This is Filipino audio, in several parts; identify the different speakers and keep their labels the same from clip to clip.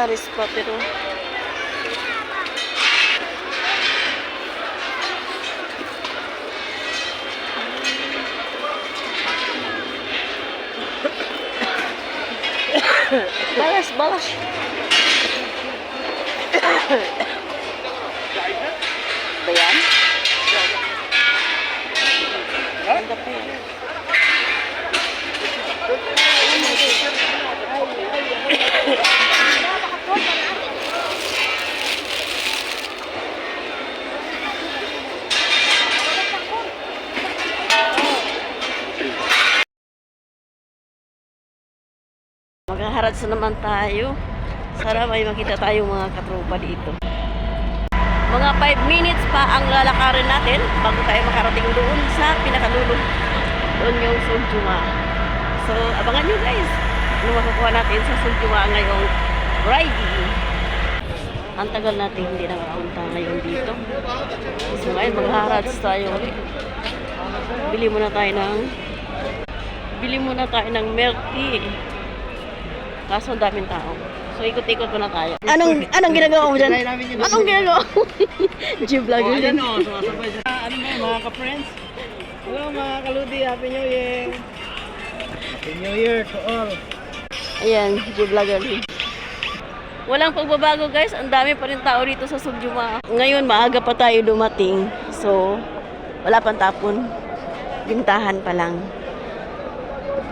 Speaker 1: Paris pa pero balas, balas. Ba yan? Ganda pa yan. Maghaharad sa naman tayo. Sana may makita tayong mga katropa dito. Mga 5 minutes pa ang lalakarin natin bago tayo makarating doon sa pinakadulo. Doon yung Suljuma. So, abangan nyo guys. Ano makukuha natin sa Suljuma ngayong Friday. Ang tagal natin hindi nakapunta ngayon dito. So, ngayon maghaharad tayo ulit. Bili muna tayo ng milk tea. Kaso ang daming tao. So, ikot-ikot muna tayo. Anong ginagawa mo dyan? Anong ginagawa mo? G-vlogger din.
Speaker 2: Ano mga ka-friends? Hello mga kaludi, Happy New Year! Happy New Year to all!
Speaker 1: Ayan, G-vlogger din. Walang pagbabago guys, ang dami pa rin tao dito sa Suljuma. Ngayon, maaga pa tayo dumating. So, wala pang tapon. Bintahan pa lang.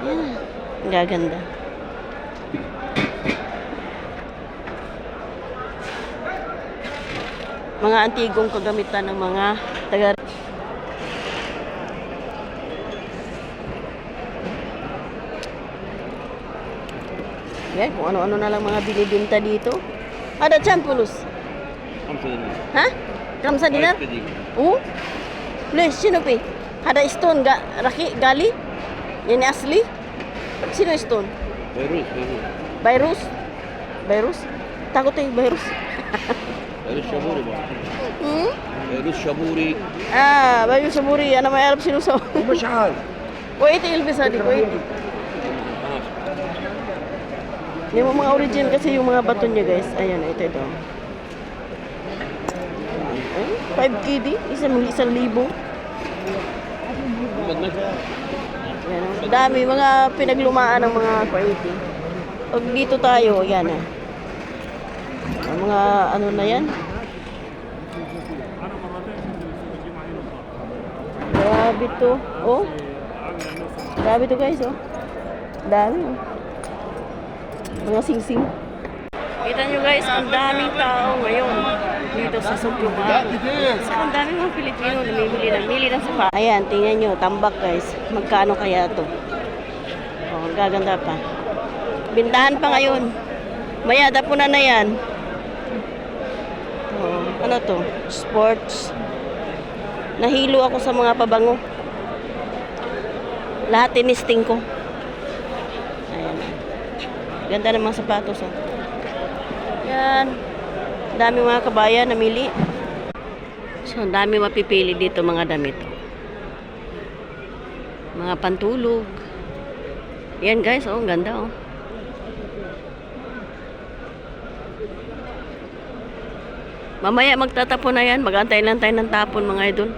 Speaker 1: Yan, ang gaganda. Mga antigong kagamitan ng mga taga. Yan, kung ano-ano na lang mga binibinta dito. Ada champulos. Ha? Kamsa dinar? Oo? Please, sino pi? Ada stone raki gali? Yan asli? Sino stone? Virus. Virus? Takot yung virus.
Speaker 3: Virus Shaburi ba?
Speaker 1: Hmm?
Speaker 3: Virus Shaburi.
Speaker 1: Virus Shaburi. Ano may Arab sinusaw?
Speaker 3: مش عارف.
Speaker 1: Kuwaiti ilbis hadi, Kuwaiti. Yung mga origin kasi yung mga bato niya guys. Ayan, ito. 5 KD, isang libo. Ayan, dami mga pinaglumaan ng mga Kuwaiti. Pag dito tayo, yan ang mga ano na yan. Grabe to. Oh. Grabe to guys, oh. Dami, oh. Mga sing-sing. Kita nyo guys, ang daming tao ngayon dito sa Suljuma. Saka ang daming mga Pilipino namimili ng sapa. Ayan, tingnan nyo, tambak guys. Magkano kaya to? Oh, gaganda pa. Bintahan pa ngayon. Mayada po na yan. Oh, ano to? Sports. Nahilo ako sa mga pabango. Lahat tinisting ko. Ayan. Ganda ng mga sapatos. Oh. Yan. Dami mga kabayan namili. So, dami mapipili dito mga damit. Mga pantulog. Yan guys, oh, ang ganda oh. Mamaya magtatapon na yan. Mag-antay lang tayo ng tapon mga idol.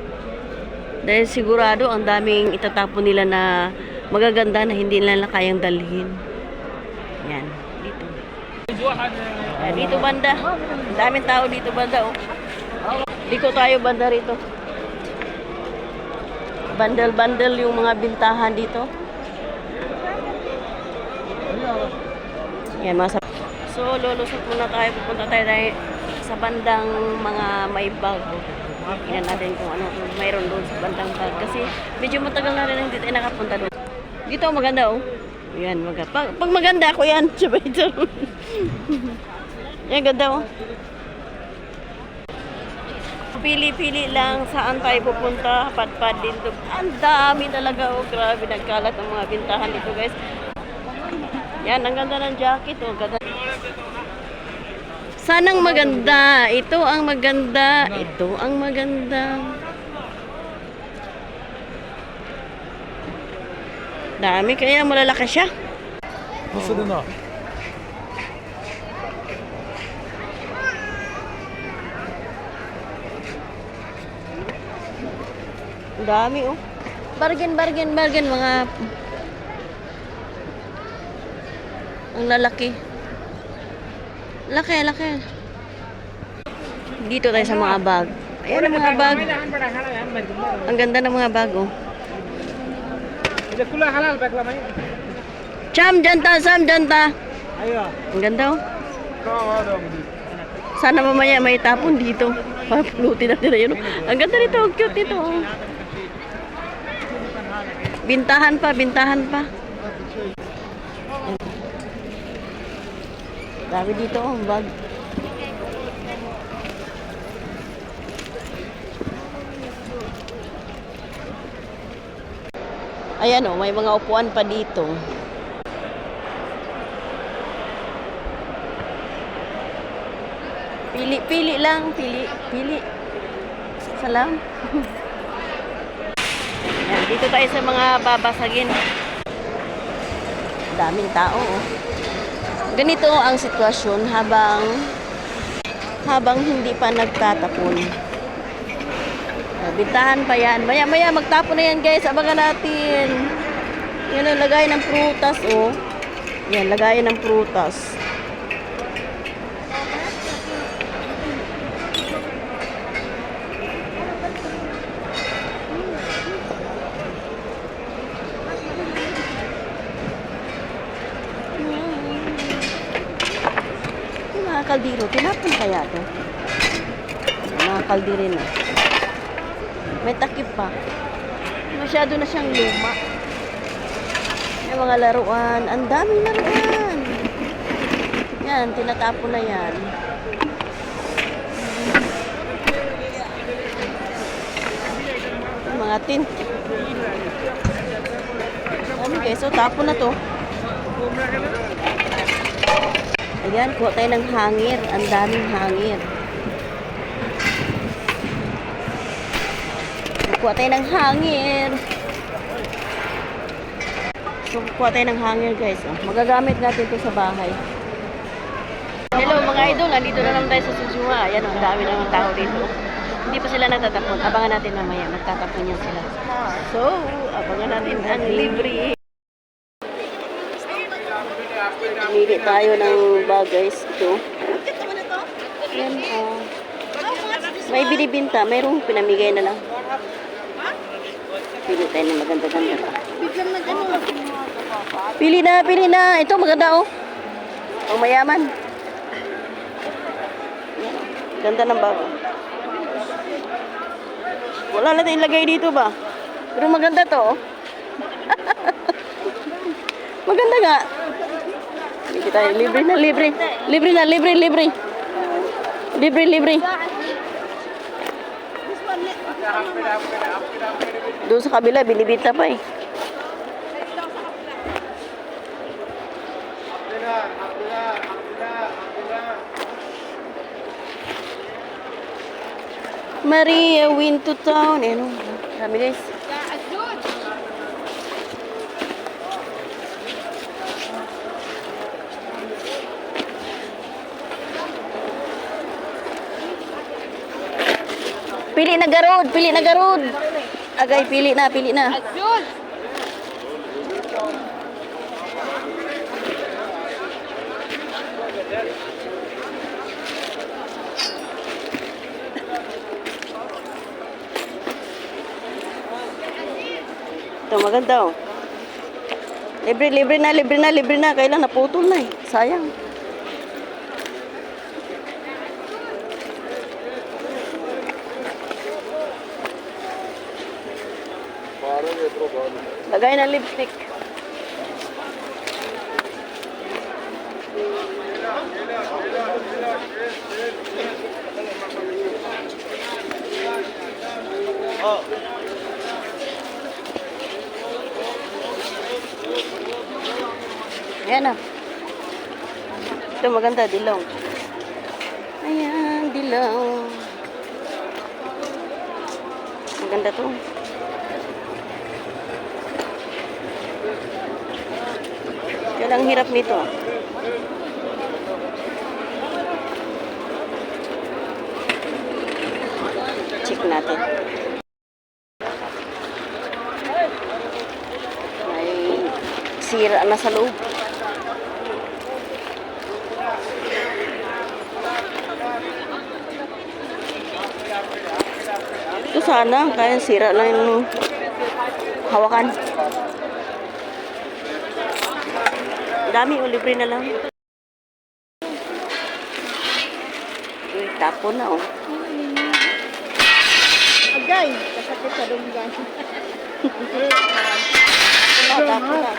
Speaker 1: Dahil sigurado ang daming itatapon nila na magaganda na hindi nila kayang dalhin. Yan. Dito. Dito banda. Ang daming tao dito banda. Oh. Dito tayo banda rito. Bandel-bandel yung mga bintahan dito. Yan mga so lulusot muna tayo. Pupunta tayo sa bandang mga may bag. Tingnan natin kung ano mayroon doon sa bandang bag. Kasi medyo matagal na rin hindi tayo nakapunta doon. Dito maganda oh. Yan, pag maganda ako yan. Sabay ito. Yan, ganda oh. Pili-pili lang saan tayo pupunta. Padpad din to. Ang dami talaga oh. Grabe, nagkalat ang mga bintahan dito guys. Yan, ang ganda ng jacket oh. Ganda. Sanang maganda. Ito ang maganda. Ito ang maganda. Dami kaya malalaki siya.
Speaker 2: Nasıl na?
Speaker 1: Ang dami oh. Bargain, bargain, bargain mga... Ang lalaki. Laki, laki. Dito tayo sa mga bag. Ayan ang mga bag. Ang ganda ng mga bag oh. Sam janta.
Speaker 2: Ayo.
Speaker 1: Ang ganda oh. Sana mamaya may tapon dito. Papulutin natin na yun. Oh. Ang ganda nito, ang cute nito. Oh. Bintahan pa. Dami dito oh, bag. Ayan oh, may mga upuan pa dito. Pili lang, pili. Salam. Yan, dito tayo sa mga babasagin. Daming tao oh. Ganito ang sitwasyon habang hindi pa nagtatapon. Bintahan pa yan. Maya magtapon na yan guys. Abangan natin. Yan ang lagay ng prutas oh. Yan, lagayan ng prutas. Mga kaldero, tinapon kaya to? Mga kaldirin na. May takip pa. Masyado na siyang luma. May mga laruan. Ang daming laruan. Yan, tinatapon na yan. Mga tint. Okay, so tapon na to. Ayan, kuha tayo ng hangir. Ang daming hangir. Kuha tayo ng hangir. So, kuha tayo ng hangir guys. Oh. Magagamit natin ito sa bahay. Hello mga idol, nandito na naman tayo sa Suzuha. Ayan, ang dami ng tao dito. Hindi pa sila nagtatapon. Abangan natin mamaya. Magtatapon yan sila. So, abangan natin ang libre. Pili tayo ng bag guys. Ito. Yan, may binibinta. Mayroong pinamigay na lang. Pili tayo ng maganda-ganda pa. Pili na. Ito maganda oh. Ang mayaman. Ganda ng bag. Wala natin ilagay dito ba? Pero maganda to oh. Maganda nga. Hindi tayo. Libre. Doon sa kabila, binibita pa eh. Maria went to town. Ano? Dami guys. Pili na garod. Agay, pili na. Ito, maganda oh. Libre na. Kailan naputol na eh. Sayang. Lagay ng lipstick. Oh. Ayan na. Ito maganda, dilaw. Ayan, dilaw. Maganda to. Yan ang hirap nito. Check natin. Sira na sa loob. Ito sana, kaya sira lang yung hawakan. Dami, o libre na lang. Uy, tapon na, oh.
Speaker 2: Agay, kasakit sa dunggan.
Speaker 1: Tapon na.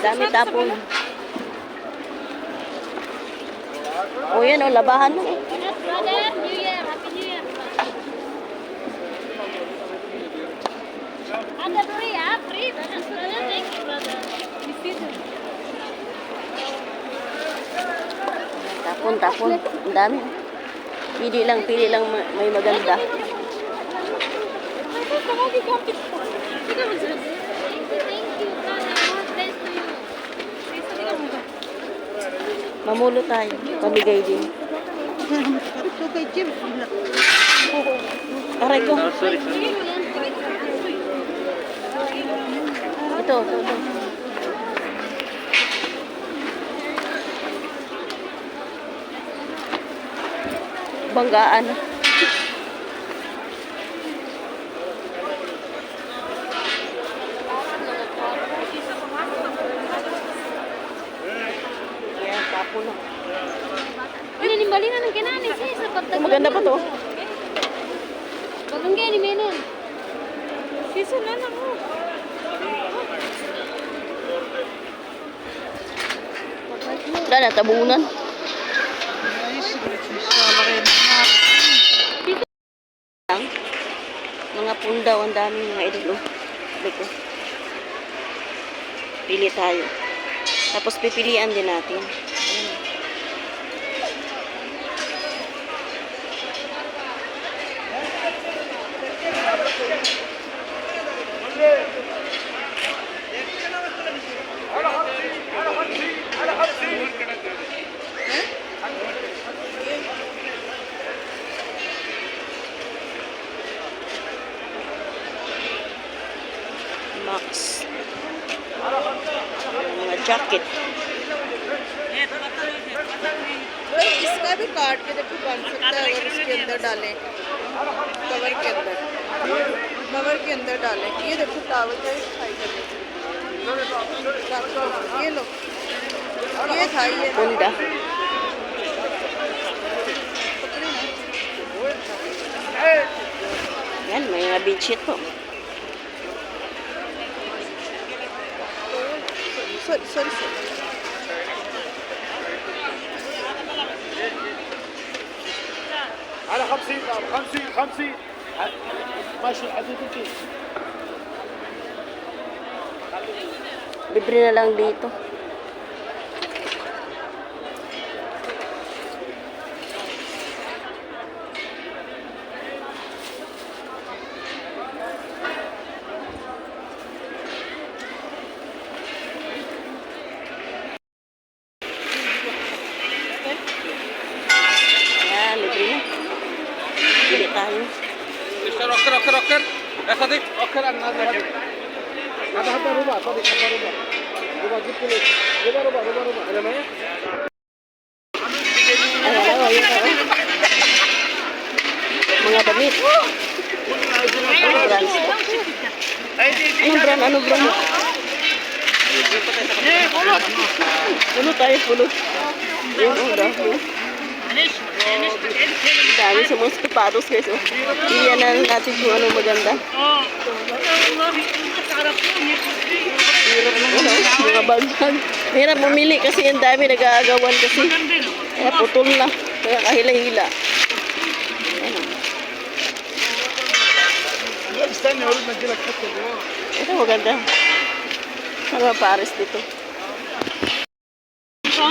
Speaker 1: Dami tapon. O yan, o, labahan mo.
Speaker 4: Yes, brother. New Year. Happy New Year. Ada free, ah? Free. Brother, thank you, brother.
Speaker 1: Tapon, tapon. Ang dami. Pili lang may maganda.
Speaker 4: Thank you, brother. More bless to you.
Speaker 1: Mamulo tayo. Pamigay din. Aray ko. Ito. Banggaan. Yan, tapon na.
Speaker 4: Ini nimbalin ng kinani sih sa pagtag.
Speaker 1: Maganda pa to.
Speaker 4: Bagong gani menon. Sisa na na mo.
Speaker 1: Wala na, tabunan. Lang. Mga pundaw, ang dami mga idol. Liko. Pili tayo. Tapos pipilian din natin. Ayan. Max. Mga jacket.
Speaker 5: इसका भी काट के देखो बन सकता है अगर इसके अंदर डालें कवर के अंदर डालें ये देखो टावल का दिखाई कर ये लो ये था ये
Speaker 1: Punda. Yan, may mga bedsheet po.
Speaker 5: Sorry
Speaker 2: على 50 ماشي حدودك.
Speaker 1: Libre na lang dito. Yan, libre na. Pili tayo.
Speaker 3: اوكر يا صديق اوكر انا
Speaker 2: هذا حبه ربع صديق حبه ربع جبت لك ربع انا معي
Speaker 1: Mga damit. Anong brand? Pulot tayo, pulot. Yung dami. Dami sa mga sapatos guys. Oh. Pilihan na natin kung anong maganda. Mga bagbag. Mahirap bumili kasi yung dami nag-aagawan kasi. Kaya putol na. Kaya kahila-hila.
Speaker 2: استنى اقول لك ادي لك حته جوه
Speaker 1: Ito maganda. Mga pares dito. Ito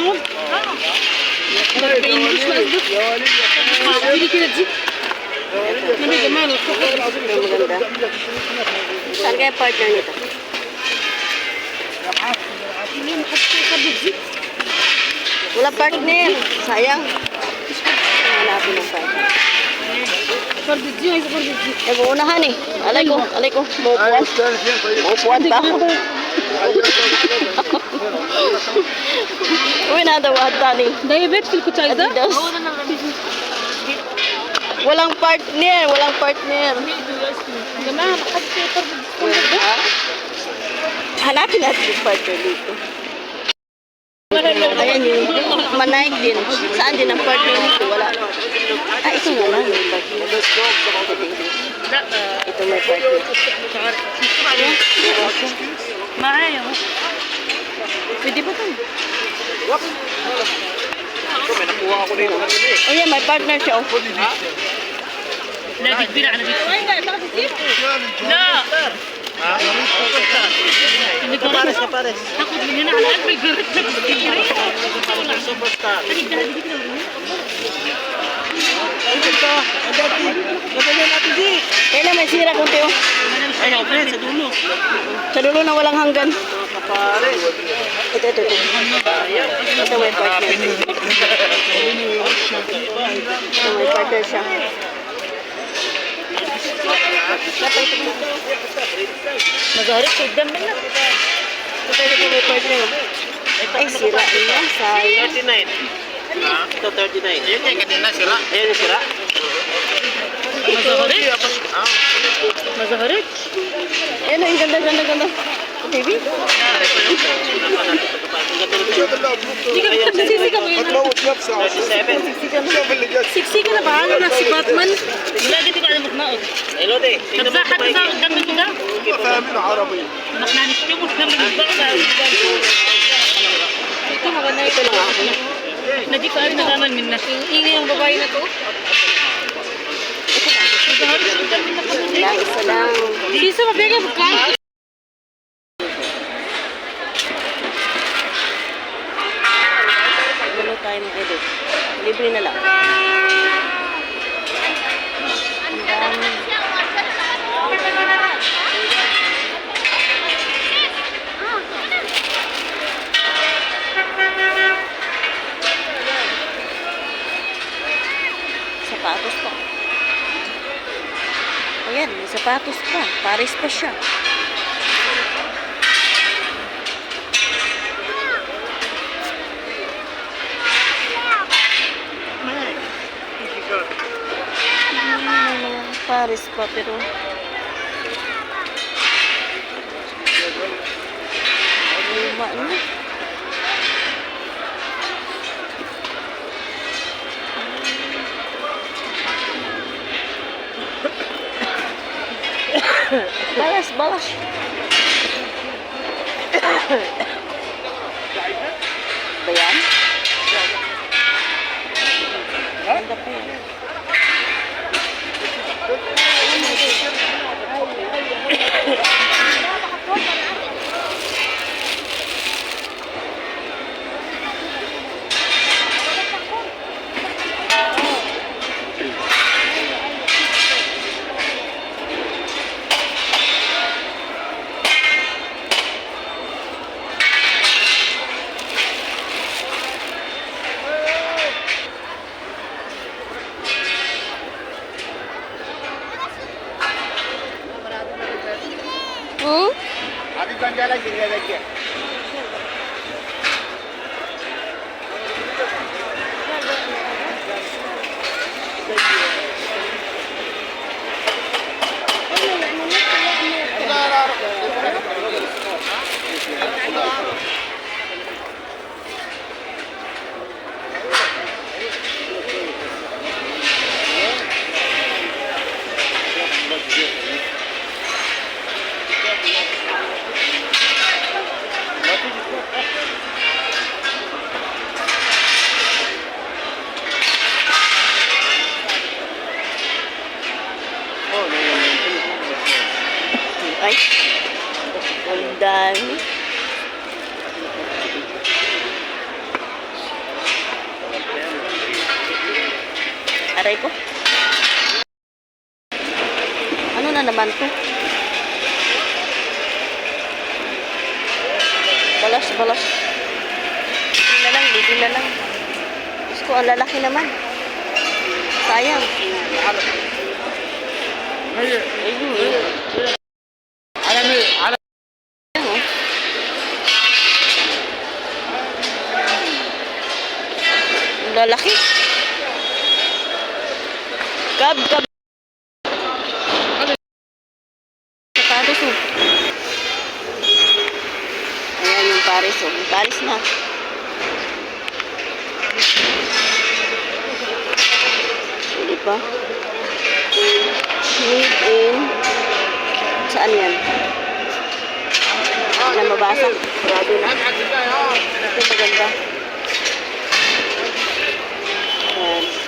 Speaker 1: maganda. Saan kaya partner nito? Wala partner. Sayang. Hanapin ng partner. Nag-uunahan eh. Alay ko. Maupuan. Maupuan pa ako. Uy, nadawa tani.
Speaker 4: David, feel ko chayda?
Speaker 1: Adidas. Walang partner, walang partner.
Speaker 4: Gama, nakapagpaper.
Speaker 1: Ha? Hanapin natin yung partner dito. Ayan yung manay din. Saan din ang partner dito? Wala. Ah, ito nga lang. May partner. Ito may partner. Maayo. Pwede ba ito?
Speaker 3: May nakuha ako dito.
Speaker 1: Oh yeah, may partner siya. Oh.
Speaker 2: Kapares, kapares. Superstar.
Speaker 1: Kailan may sira kunti oh.
Speaker 2: Ay, no, friend, sa dulo.
Speaker 1: Sa dulo na walang hanggan.
Speaker 2: Kapares.
Speaker 1: Ito. Ito may partner. Ito may partner siya. Magarit, sugdan mo na. Ito may partner. Ay, sira niya. Sayang.
Speaker 2: 39. Ito 39. Ayun yung kanina sira. Ayun yung sira.
Speaker 1: Magarit. Ayan o, yung ganda. Baby?
Speaker 4: Nagsisi ka ba yun?
Speaker 2: 47.
Speaker 4: Siksi ka na ba? Ano na si Batman?
Speaker 2: Lagi di ka alam magmaot. Hello, de.
Speaker 4: Nagsakat ka sa dami ko daw.
Speaker 3: فاهمين عربي
Speaker 4: Maknanis ko mo na ito maganda ito lang ako. Nadi ko ay nagaman min na. Ingay ang babae na to.
Speaker 1: Isa lang.
Speaker 4: Sisa mabigay mo ka.
Speaker 1: Ano tayo mag-edit? Libre na lang. Ang dami. Sapatos pa. Ayan, may sapatos pa. Paris pa siya. Paris pa pero luma na. Balas. Ba yan? Ganda pa yan.
Speaker 3: अभी कौन जा रहा है सीरिया देखिए
Speaker 1: Ay, ang dami. Aray ko. Ano na naman to? Balas. Hindi na lang. Diyos ko, ang lalaki naman. Sayang. Ayun.
Speaker 3: على مين على
Speaker 1: kab. Sapatos oh. Ayan yung Paris oh. Yung Paris na. Hindi pa. Made in. Saan yan? Na mabasa. Grabe na. Ito maganda. Ayan.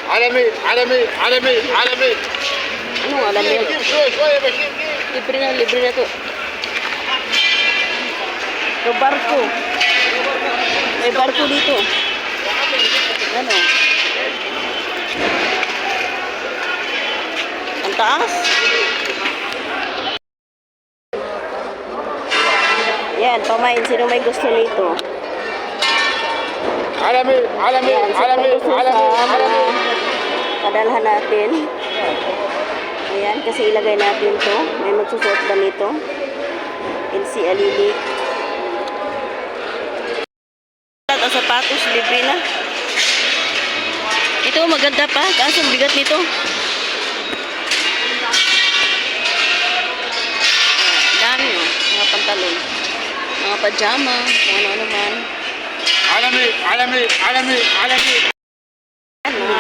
Speaker 3: عالمي عالمي عالمي عالمي
Speaker 1: Anong alam yun?
Speaker 3: جيب شوي شوي بشير جيب
Speaker 1: Libre na to. Ito barko. May barko dito. Ano? Ang taas. Yan, pamain. Sino may gusto nito?
Speaker 3: عالمي عالمي
Speaker 1: Yan, sino
Speaker 3: عالمي
Speaker 1: may gusto
Speaker 3: عالمي عالمي
Speaker 1: padalhan natin. Ayan, kasi ilagay natin to. May magsusuot ba nito? LC Alili. At ang sapatos, libre na. Ito, maganda pa. Kaso ang bigat nito. Dami oh. Mga pantalon. Mga pajama. Kung ano-ano man.
Speaker 3: عالمي عالمي عالمي عالمي
Speaker 1: Mga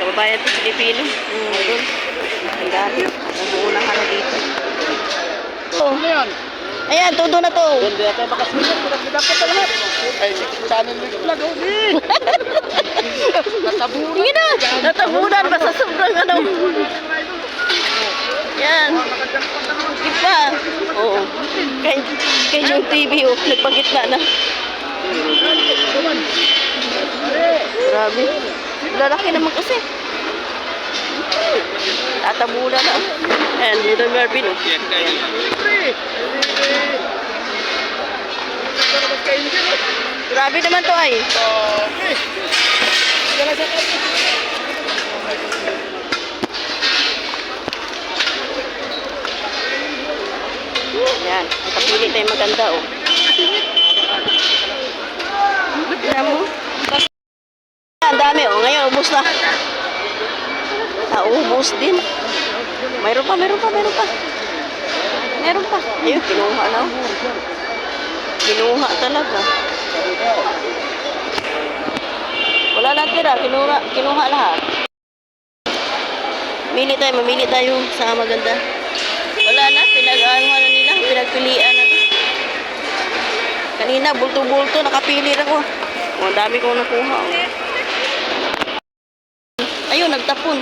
Speaker 1: kababayan ito, Pilipino. Doon. Ang dami. Nag-uunang araw dito. Oh. Ayan, todo na to.
Speaker 3: Hindi ako makasmita dapat lahat ay channel ni vlog oh natabunan
Speaker 1: Hindi na. Natabunan ba sa sobrang ano? Yan. Iba. Oo. Kay yung TV oh. Nagpagitna na. Grabe. Lalaki naman kasi. Tatabunan na. Ayan, dito yung Marvin oh. Grabe naman to ay. Yan. Nakapili tayo maganda oh. Tignan mo. Ang dami oh. Ngayon, ubos na. Ubos din. Mayroon pa. Meron pa. Ayun, kinuha na. Kinuha talaga. Wala na tira. Kinuha lahat. Mamili tayo sa maganda. Wala na. Pinag-anuhan na nila. Pinagpilian na. Kanina, bulto-bulto. Nakapili ako. Ang dami kong nakuha. Oh. Ayun, nagtapon.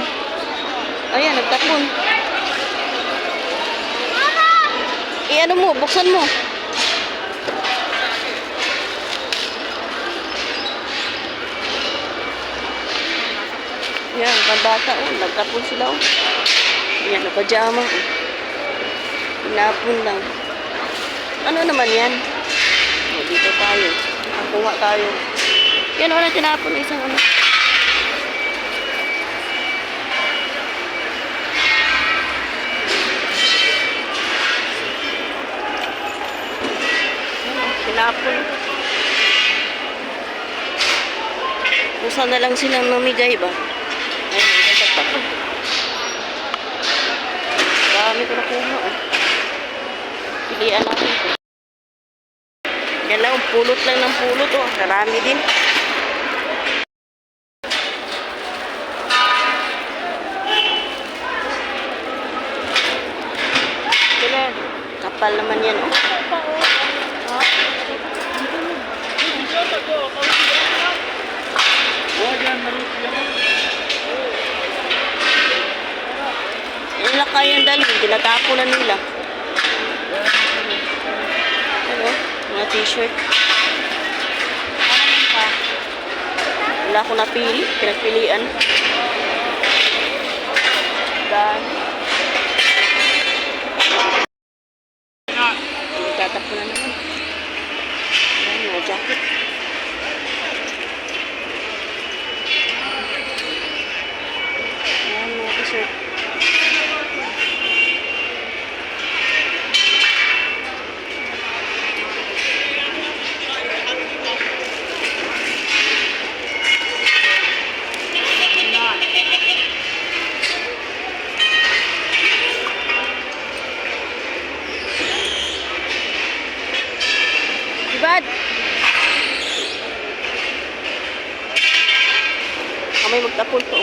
Speaker 1: Ayan, nagtapon. Ano mo, buksan mo. Yan, pambata. Oh, nagtapon sila. Oh. Yan, napajama. Oh. Pinapon lang. Ano naman yan? Oh, dito tayo. Kuha tayo. Yan, wala tinapon. Isang ano. Tinapon. Kusa na lang silang namigay ba? Ayun, nagtatak ko. Dami ko nakuha. Oh. Pilian natin ito. Yan lang, pulot lang ng pulot. Oh. Marami din. Kapal naman yan. Oh. Yung lakayan dali, tinatapo na nila. Ano? Mga t-shirt. Wala ko napili, pinagpilian. Dami. Tatapo na naman. Ayan, mga jacket. Ayan, mga t-shirt. Tapon po.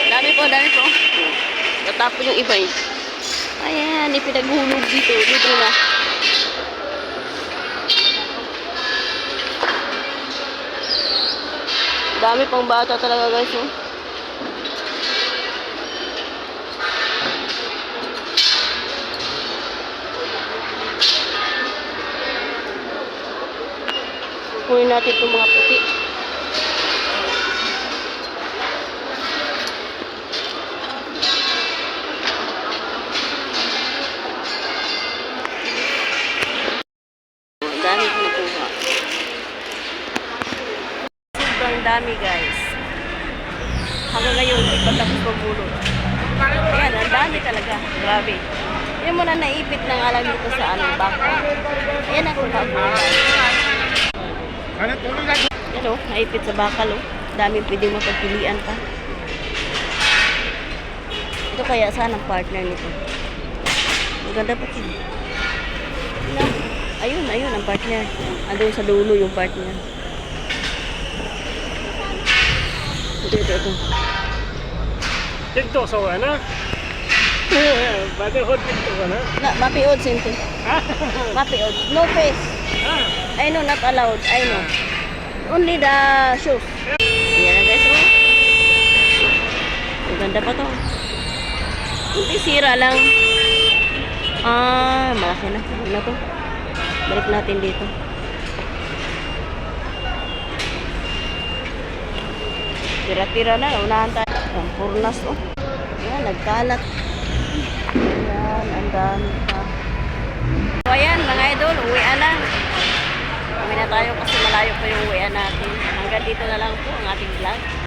Speaker 4: Dami po, dami po.
Speaker 1: Natapon yung iba eh. Ayan, ipinaghulog dito. Dito na. Dami pang bata talaga guys. Oh. Kunin natin itong mga puti. Ang dami ko nakuha. Sobrang dami guys. Hanggang ngayon, hindi pa tapos magbulot. Ayan, ang dami talaga. Grabe. Yung muna naipit ng alam dito sa bako. Ayan ang kakabuhay. Yan o, naipit sa bakal o. Daming pwedeng mapagpilian pa. Ito kaya saan ang partner nito? Maganda pa ito. Ayun, ayun ang partner. Andun sa dulo yung partner. Ito.
Speaker 2: TikTok sa wala. Brotherhood TikTok na.
Speaker 1: Na, mapiod sinti. Mapiod. No face. I know, not allowed. I know. Only the shoes. Yan na guys, oh. Ang ganda pa to. Hindi sira lang. Ah, malaki na. Ano na to? Balik natin dito. Tira-tira na. Unahan tayo. Ang furnas, oh. Yan, nagkalat. Ayan, ang dami pa. So, ayan, mga idol, uwian na. Uwi na tayo kasi malayo pa yung uwian natin. Hanggang dito na lang po ang ating vlog.